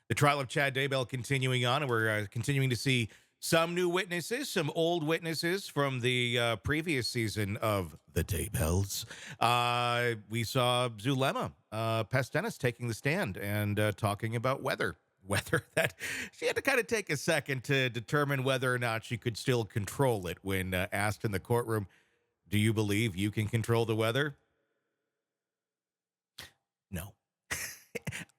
The trial of Chad Daybell continuing on, and we're continuing to see some new witnesses, some old witnesses from the previous season of the Daybells. We saw Zulema Pastenes taking the stand and talking about whether that she had to kind of take a second to determine whether or not she could still control it when asked in the courtroom, "Do you believe you can control the weather?" No.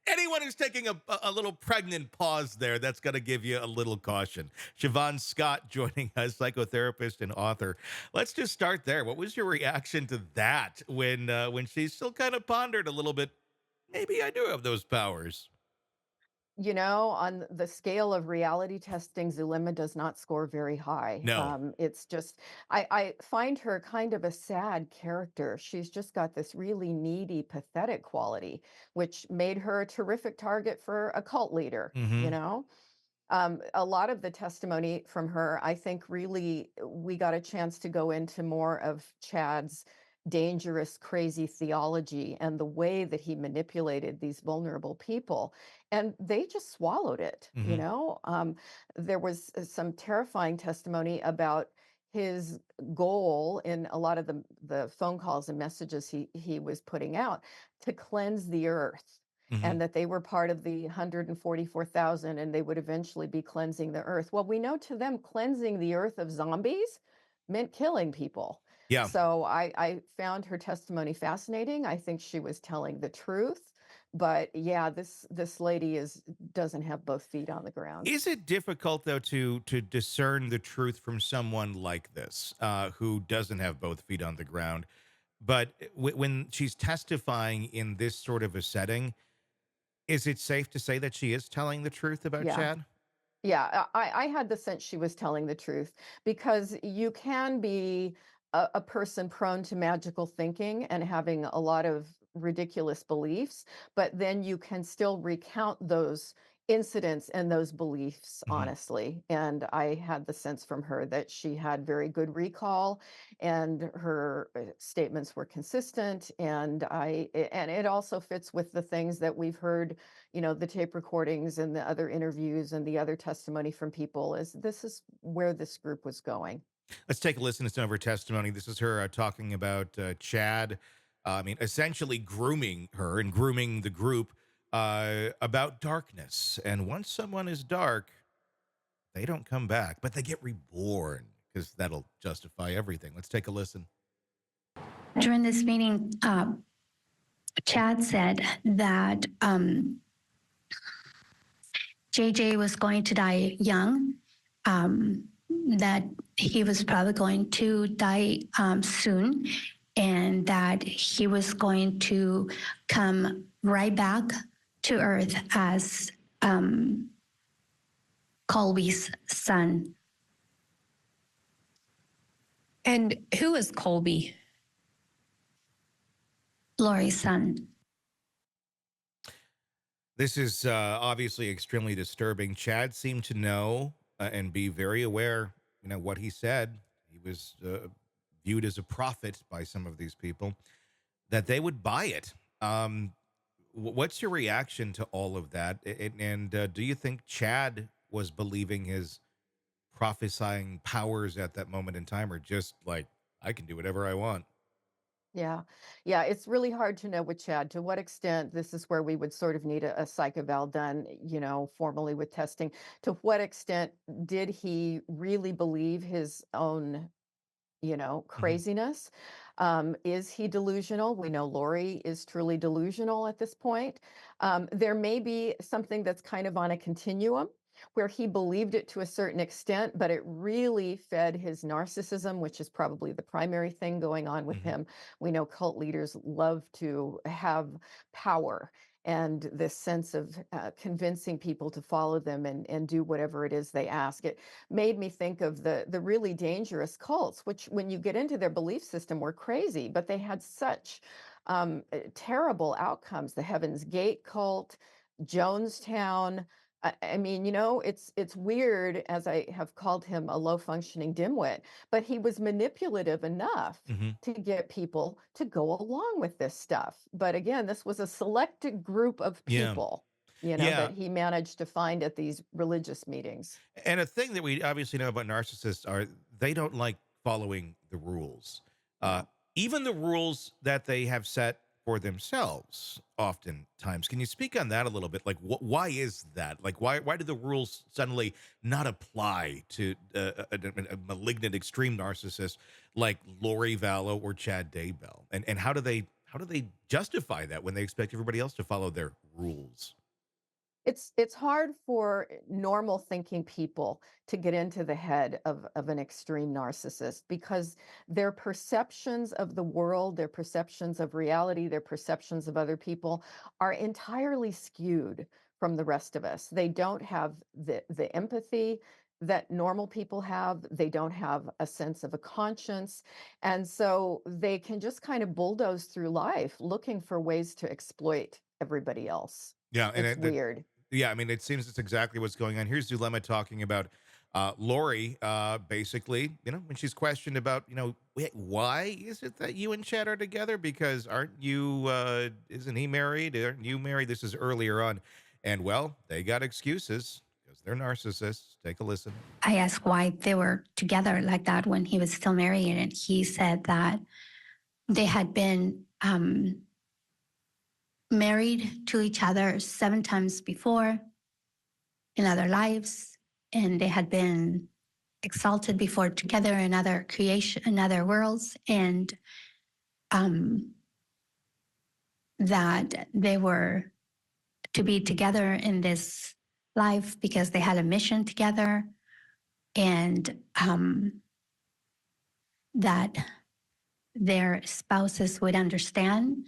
Anyone who's taking a little pregnant pause there, that's going to give you a little caution. Shavaun Scott joining us, psychotherapist and author. Let's just start there. What was your reaction to that when she still kind of pondered a little bit? Maybe I do have those powers. You know, on the scale of reality testing, Zulema does not score very high. No. It's just, I find her kind of a sad character. She's just got this really needy, pathetic quality, which made her a terrific target for a cult leader, you Mm-hmm. know? A lot of the testimony from her, I think really we got a chance to go into more of Chad's dangerous, crazy theology and the way that he manipulated these vulnerable people. And they just swallowed it, you Mm-hmm. know? There was some terrifying testimony about his goal in a lot of the phone calls and messages he was putting out to cleanse the earth, Mm-hmm. and that they were part of the 144,000 and they would eventually be cleansing the earth. Well, we know to them cleansing the earth of zombies meant killing people. Yeah. So I found her testimony fascinating. I think she was telling the truth. But yeah, this lady doesn't have both feet on the ground. Is it difficult though to discern the truth from someone like this, who doesn't have both feet on the ground? But when she's testifying in this sort of a setting, is it safe to say that she is telling the truth about Yeah. Chad? Yeah, I had the sense she was telling the truth, because you can be a person prone to magical thinking and having a lot of ridiculous beliefs, but then you can still recount those incidents and those beliefs Mhm. honestly. And I had the sense from her that she had very good recall, and her statements were consistent. And it also fits with the things that we've heard, the tape recordings and the other interviews and the other testimony from people. Is this is where this group was going. Let's take a listen to some of her testimony. This is her talking about Chad. I mean, essentially grooming her and grooming the group about darkness. And once someone is dark, they don't come back, but they get reborn because that'll justify everything. Let's take a listen. During this meeting, Chad said that JJ was going to die young, that he was probably going to die soon, and that he was going to come right back to Earth as Colby's son. And who is Colby? Lori's son. This is obviously extremely disturbing. Chad seemed to know and be very aware, what he said. He was viewed as a prophet by some of these people, that they would buy it. What's your reaction to all of that? And do you think Chad was believing his prophesying powers at that moment in time, or just like, I can do whatever I want? Yeah. Yeah. It's really hard to know with Chad to what extent this is where we would sort of need a psych eval done, formally with testing. To what extent did he really believe his own, Hmm. craziness? Is he delusional? We know Lori is truly delusional at this point. There may be something that's kind of on a continuum where he believed it to a certain extent, but it really fed his narcissism, which is probably the primary thing going on with Hmm. him. We know cult leaders love to have power and this sense of convincing people to follow them and do whatever it is they ask. It made me think of the really dangerous cults, which when you get into their belief system were crazy, but they had such terrible outcomes. The Heaven's Gate cult, Jonestown. I mean, it's weird, as I have called him a low functioning dimwit, but he was manipulative enough Hmm. to get people to go along with this stuff. But again, this was a selected group of Yeah. people. Yeah. that he managed to find at these religious meetings. And a thing that we obviously know about narcissists are they don't like following the rules. Uh, No. even the rules that they have set for themselves oftentimes. Can you speak on that a little bit? Like, why is that? Like, why do the rules suddenly not apply to a malignant extreme narcissist like Lori Vallow or Chad Daybell? And how do they justify that when they expect everybody else to follow their rules? It's hard for normal thinking people to get into the head of an extreme narcissist because their perceptions of the world, their perceptions of reality, their perceptions of other people are entirely skewed from the rest of us. They don't have the empathy that normal people have. They don't have a sense of a conscience. And so they can just kind of bulldoze through life looking for ways to exploit everybody else. Yeah, and It's weird. yeah, I mean, it seems it's exactly what's going on. Here's Zulema talking about Lori, basically, when she's questioned about, why is it that you and Chad are together? Because isn't he married? Aren't you married? This is earlier on. And well, they got excuses because they're narcissists. Take a listen. I asked why they were together like that when he was still married, and he said that they had been married to each other 7 times before in other lives, and they had been exalted before together in other creation, in other worlds, and that they were to be together in this life because they had a mission together, and that their spouses would understand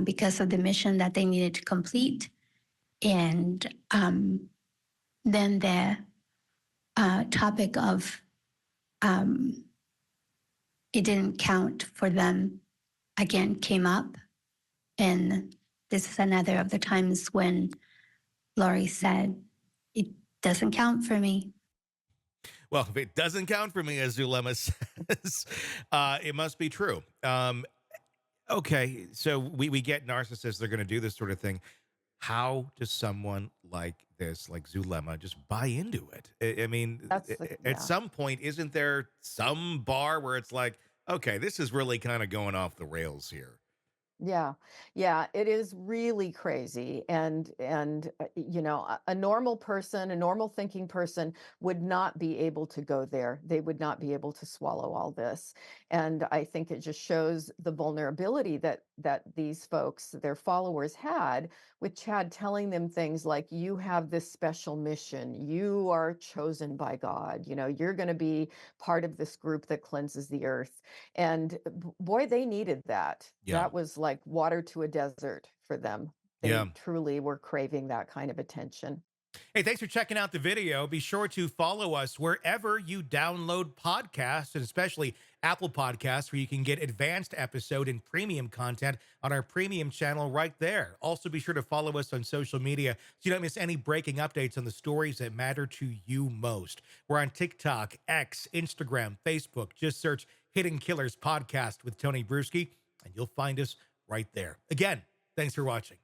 because of the mission that they needed to complete. And then the topic of it didn't count for them again came up. And this is another of the times when Lori said, it doesn't count for me. Well, if it doesn't count for me, as Zulema says, it must be true. Okay, so we get narcissists. They're going to do this sort of thing. How does someone like this, like Zulema, just buy into it? I mean, at Yeah. some point, isn't there some bar where it's like, okay, this is really kind of going off the rails here? Yeah. Yeah, it is really crazy. And a normal person, a normal thinking person would not be able to go there. They would not be able to swallow all this. And I think it just shows the vulnerability that these folks, their followers had with Chad telling them things like, you have this special mission. You are chosen by God. You're going to be part of this group that cleanses the earth. And boy, they needed that. Yeah, That was like water to a desert for them. yeah. They truly were craving that kind of attention. Hey, thanks for checking out the video. Be sure to follow us wherever you download podcasts, and especially Apple Podcasts, where you can get advanced episode and premium content on our premium channel right there. Also, be sure to follow us on social media so you don't miss any breaking updates on the stories that matter to you most. We're on TikTok, X, Instagram, Facebook. Just search Hidden Killers Podcast with Tony Brueski, and you'll find us right there. Again, thanks for watching.